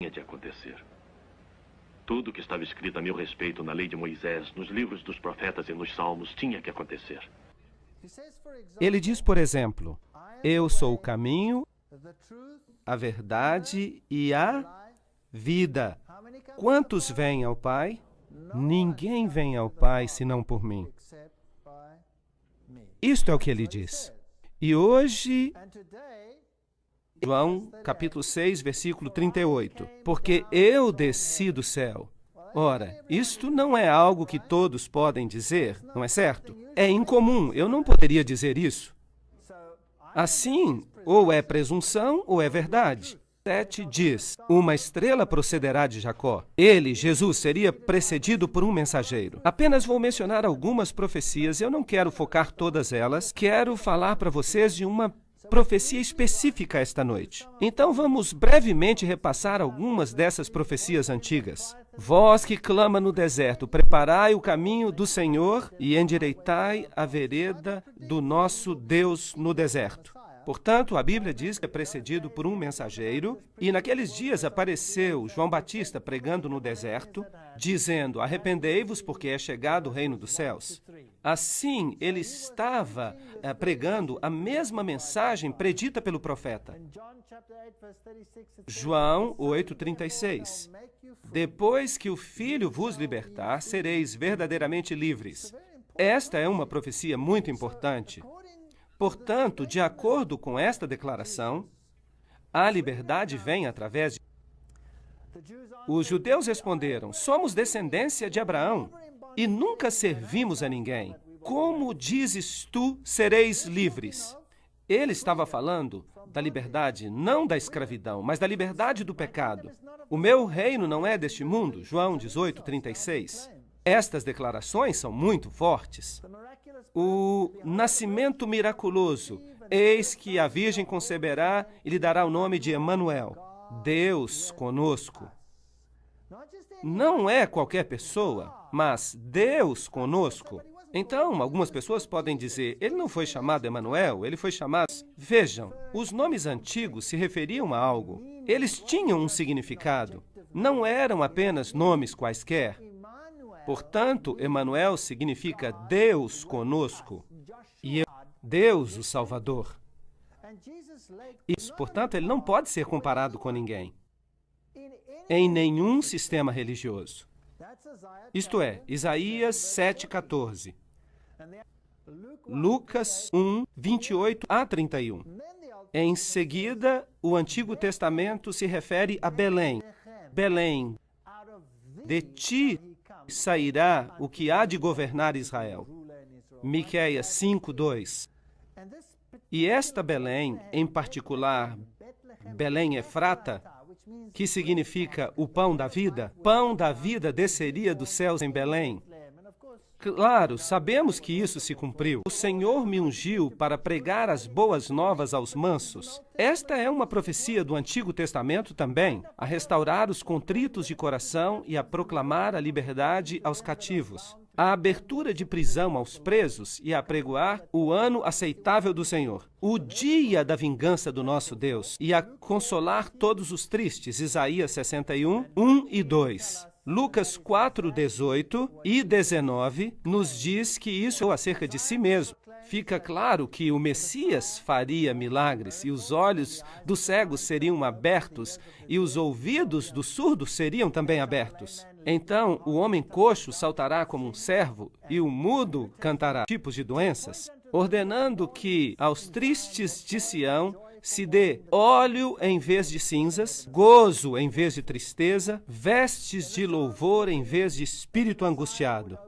tinha de acontecer. Tudo que estava escrito a meu respeito na lei de Moisés, nos livros dos profetas e nos salmos, tinha que acontecer. Ele diz, por exemplo, eu sou o caminho, a verdade e a vida. Quantos vêm ao Pai? Ninguém vem ao Pai senão por mim. Isto é o que ele diz. E hoje, João, capítulo 6, versículo 38. Porque eu desci do céu. Ora, isto não é algo que todos podem dizer, não é certo? É incomum, eu não poderia dizer isso. Assim, ou é presunção ou é verdade. 7 diz, uma estrela procederá de Jacó. Ele, Jesus, seria precedido por um mensageiro. Apenas vou mencionar algumas profecias, eu não quero focar todas elas, quero falar para vocês de uma profecia específica esta noite. Então vamos brevemente repassar algumas dessas profecias antigas. Vós que clama no deserto, preparai o caminho do Senhor e endireitai a vereda do nosso Deus no deserto. Portanto, a Bíblia diz que é precedido por um mensageiro, e naqueles dias apareceu João Batista pregando no deserto, dizendo, arrependei-vos porque é chegado o reino dos céus. Assim, ele estava pregando a mesma mensagem predita pelo profeta. João 8,36. Depois que o Filho vos libertar, sereis verdadeiramente livres. Esta é uma profecia muito importante. Portanto, de acordo com esta declaração, a liberdade vem através de... Os judeus responderam, somos descendência de Abraão e nunca servimos a ninguém. Como dizes tu, sereis livres? Ele estava falando da liberdade, não da escravidão, mas da liberdade do pecado. O meu reino não é deste mundo, João 18:36. Estas declarações são muito fortes. O nascimento miraculoso, eis que a Virgem conceberá e lhe dará o nome de Emanuel, Deus conosco. Não é qualquer pessoa, mas Deus conosco. Então, algumas pessoas podem dizer, ele não foi chamado Emanuel, ele foi chamado... Vejam, os nomes antigos se referiam a algo. Eles tinham um significado. Não eram apenas nomes quaisquer. Portanto, Emanuel significa Deus conosco e Deus o Salvador. Isso, portanto, ele não pode ser comparado com ninguém em nenhum sistema religioso. Isto é, Isaías 7,14, Lucas 1, 28 a 31. Em seguida, o Antigo Testamento se refere a Belém. Belém, de ti sairá o que há de governar Israel. Miqueias 5:2. E esta Belém, em particular, Belém Efrata, que significa o pão da vida desceria dos céus em Belém. Claro, sabemos que isso se cumpriu. O Senhor me ungiu para pregar as boas novas aos mansos. Esta é uma profecia do Antigo Testamento também, a restaurar os contritos de coração e a proclamar a liberdade aos cativos, a abertura de prisão aos presos e a apregoar o ano aceitável do Senhor, o dia da vingança do nosso Deus e a consolar todos os tristes. Isaías 61, 1 e 2. Lucas 4, 18 e 19 nos diz que isso é acerca de si mesmo. Fica claro que o Messias faria milagres e os olhos dos cegos seriam abertos e os ouvidos dos surdos seriam também abertos. Então, o homem coxo saltará como um cervo e o mudo cantará. Tipos de doenças, ordenando que aos tristes de Sião se dê óleo em vez de cinzas, gozo em vez de tristeza, vestes de louvor em vez de espírito angustiado.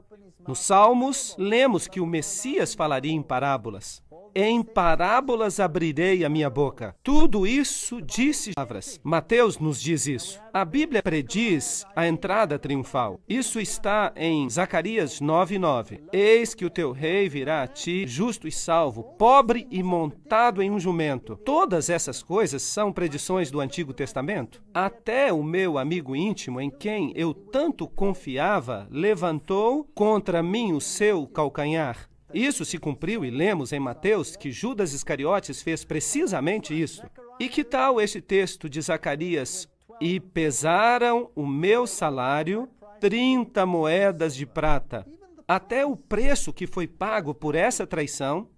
Nos Salmos, lemos que o Messias falaria em parábolas. Em parábolas abrirei a minha boca. Tudo isso disse palavras. Mateus nos diz isso. A Bíblia prediz a entrada triunfal. Isso está em Zacarias 9:9. Eis que o teu rei virá a ti, justo e salvo, pobre e montado em um jumento. Todas essas coisas são predições do Antigo Testamento. Até o meu amigo íntimo, em quem eu tanto confiava, levantou contra mim o seu calcanhar. Isso se cumpriu e lemos em Mateus que Judas Iscariotes fez precisamente isso. E que tal este texto de Zacarias e pesaram o meu salário 30 moedas de prata. Até o preço que foi pago por essa traição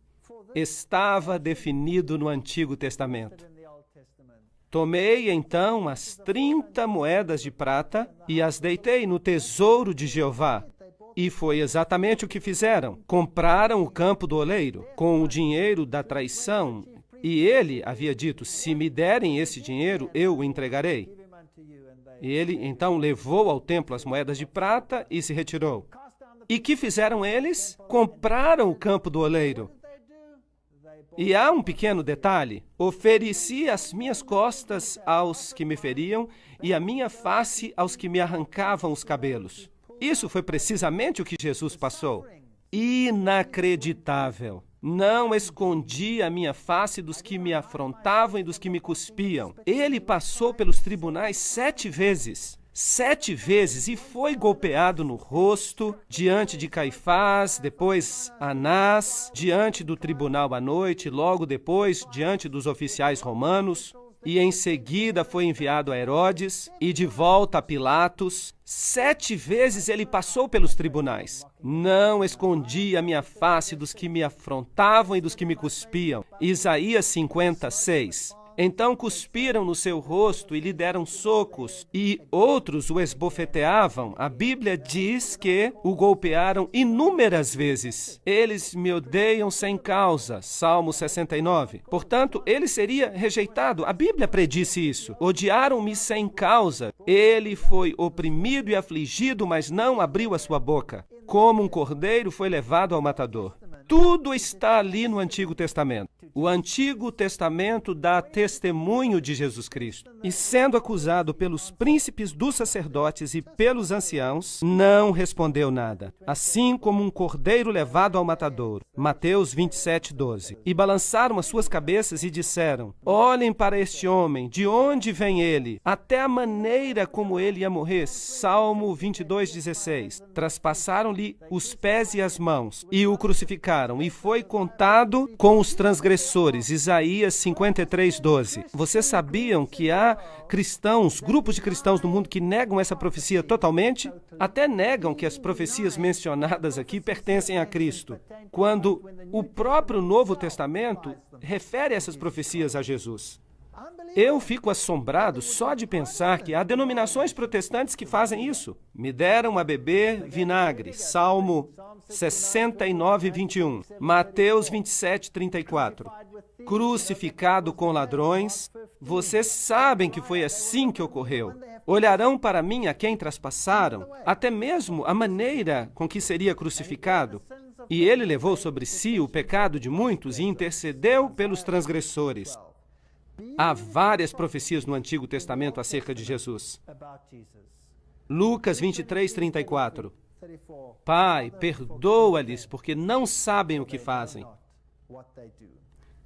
estava definido no Antigo Testamento. Tomei, então, as 30 moedas de prata e as deitei no tesouro de Jeová. E foi exatamente o que fizeram. Compraram o campo do oleiro com o dinheiro da traição. E ele havia dito, se me derem esse dinheiro, eu o entregarei. E ele, então, levou ao templo as moedas de prata e se retirou. E que fizeram eles? Compraram o campo do oleiro. E há um pequeno detalhe: ofereci as minhas costas aos que me feriam e a minha face aos que me arrancavam os cabelos. Isso foi precisamente o que Jesus passou. Inacreditável. Não escondi a minha face dos que me afrontavam e dos que me cuspiam. Ele passou pelos tribunais 7 vezes. 7 vezes, e foi golpeado no rosto, diante de Caifás, depois Anás, diante do tribunal à noite, logo depois, diante dos oficiais romanos, e em seguida foi enviado a Herodes, e de volta a Pilatos. 7 vezes ele passou pelos tribunais. Não escondi a minha face dos que me afrontavam e dos que me cuspiam. Isaías 56. Então cuspiram no seu rosto e lhe deram socos, e outros o esbofeteavam. A Bíblia diz que o golpearam inúmeras vezes. Eles me odeiam sem causa. Salmo 69. Portanto, ele seria rejeitado. A Bíblia predisse isso. Odiaram-me sem causa. Ele foi oprimido e afligido, mas não abriu a sua boca. Como um cordeiro foi levado ao matador. Tudo está ali no Antigo Testamento. O Antigo Testamento dá testemunho de Jesus Cristo. E sendo acusado pelos príncipes dos sacerdotes e pelos anciãos, não respondeu nada. Assim como um cordeiro levado ao matadouro. Mateus 27:12. E balançaram as suas cabeças e disseram: olhem para este homem, de onde vem ele? Até a maneira como ele ia morrer. Salmo 22:16. Traspassaram-lhe os pés e as mãos e o crucificaram, e foi contado com os transgressores. Isaías 53:12. Vocês sabiam que há cristãos, grupos de cristãos no mundo que negam essa profecia totalmente? Até negam que as profecias mencionadas aqui pertencem a Cristo, quando o próprio Novo Testamento refere essas profecias a Jesus. Eu fico assombrado só de pensar que há denominações protestantes que fazem isso. Me deram a beber vinagre. Salmo 69:21. Mateus 27:34. Crucificado com ladrões. Vocês sabem que foi assim que ocorreu. Olharão para mim a quem traspassaram, até mesmo a maneira com que seria crucificado. E ele levou sobre si o pecado de muitos e intercedeu pelos transgressores. Há várias profecias no Antigo Testamento acerca de Jesus. Lucas 23:34. Pai, perdoa-lhes, porque não sabem o que fazem.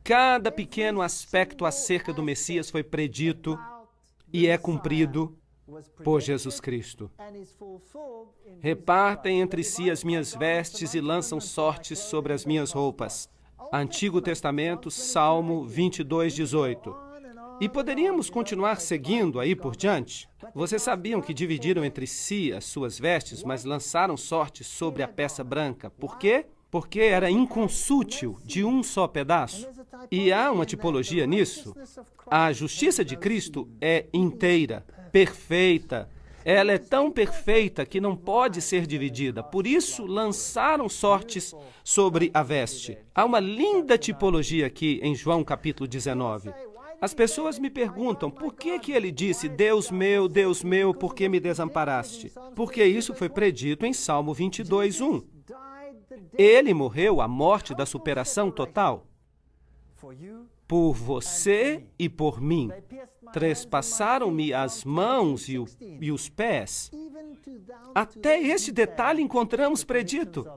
Cada pequeno aspecto acerca do Messias foi predito e é cumprido por Jesus Cristo. Repartem entre si as minhas vestes e lançam sortes sobre as minhas roupas. Antigo Testamento, Salmo 22:18. E poderíamos continuar seguindo aí por diante? Vocês sabiam que dividiram entre si as suas vestes, mas lançaram sortes sobre a peça branca. Por quê? Porque era inconsútil, de um só pedaço. E há uma tipologia nisso. A justiça de Cristo é inteira, perfeita. Ela é tão perfeita que não pode ser dividida. Por isso, lançaram sortes sobre a veste. Há uma linda tipologia aqui em João capítulo 19. As pessoas me perguntam, por que ele disse, Deus meu, por que me desamparaste? Porque isso foi predito em Salmo 22:1. Ele morreu a morte da superação total. Por você e por mim. Trespassaram-me as mãos e os pés. Até esse detalhe encontramos predito.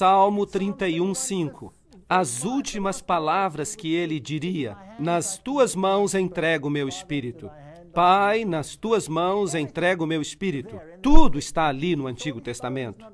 Salmo 31:5. As últimas palavras que ele diria: nas tuas mãos entrego o meu espírito. Pai, nas tuas mãos entrego o meu espírito. Tudo está ali no Antigo Testamento.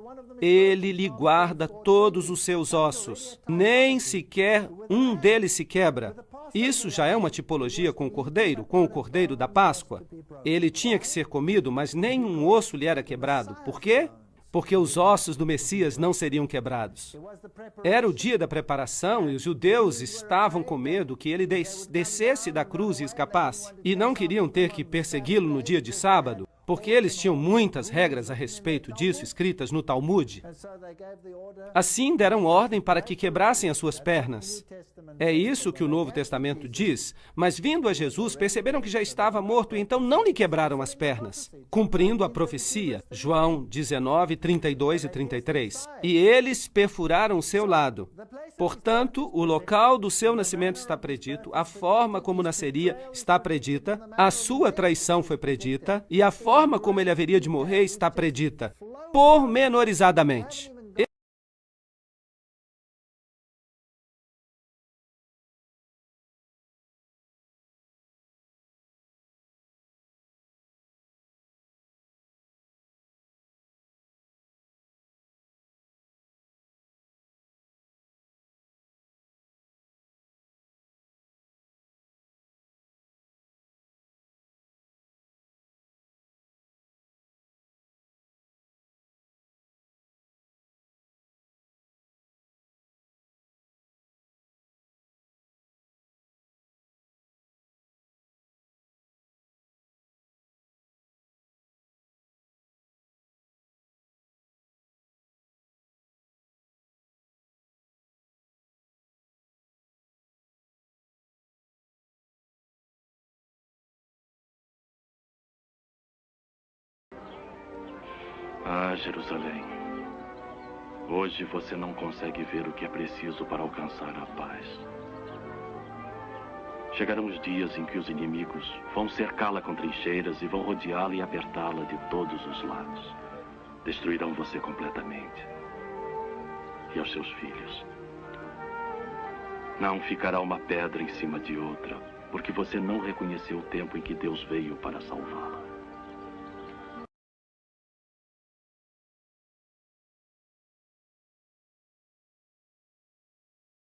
Ele lhe guarda todos os seus ossos. Nem sequer um deles se quebra. Isso já é uma tipologia com o cordeiro da Páscoa. Ele tinha que ser comido, mas nenhum osso lhe era quebrado. Por quê? Porque os ossos do Messias não seriam quebrados. Era o dia da preparação e os judeus estavam com medo que ele descesse da cruz e escapasse. E não queriam ter que persegui-lo no dia de sábado, porque eles tinham muitas regras a respeito disso escritas no Talmud. Assim deram ordem para que quebrassem as suas pernas. É isso que o Novo Testamento diz, mas vindo a Jesus, perceberam que já estava morto e então não lhe quebraram as pernas, cumprindo a profecia, João 19, 32 e 33. E eles perfuraram o seu lado. Portanto, o local do seu nascimento está predito, a forma como nasceria está predita, a sua traição foi predita e a forma como ele haveria de morrer está predita, pormenorizadamente. Ah, Jerusalém, hoje você não consegue ver o que é preciso para alcançar a paz. Chegarão os dias em que os inimigos vão cercá-la com trincheiras e vão rodeá-la e apertá-la de todos os lados. Destruirão você completamente. E aos seus filhos. Não ficará uma pedra em cima de outra, porque você não reconheceu o tempo em que Deus veio para salvá-la.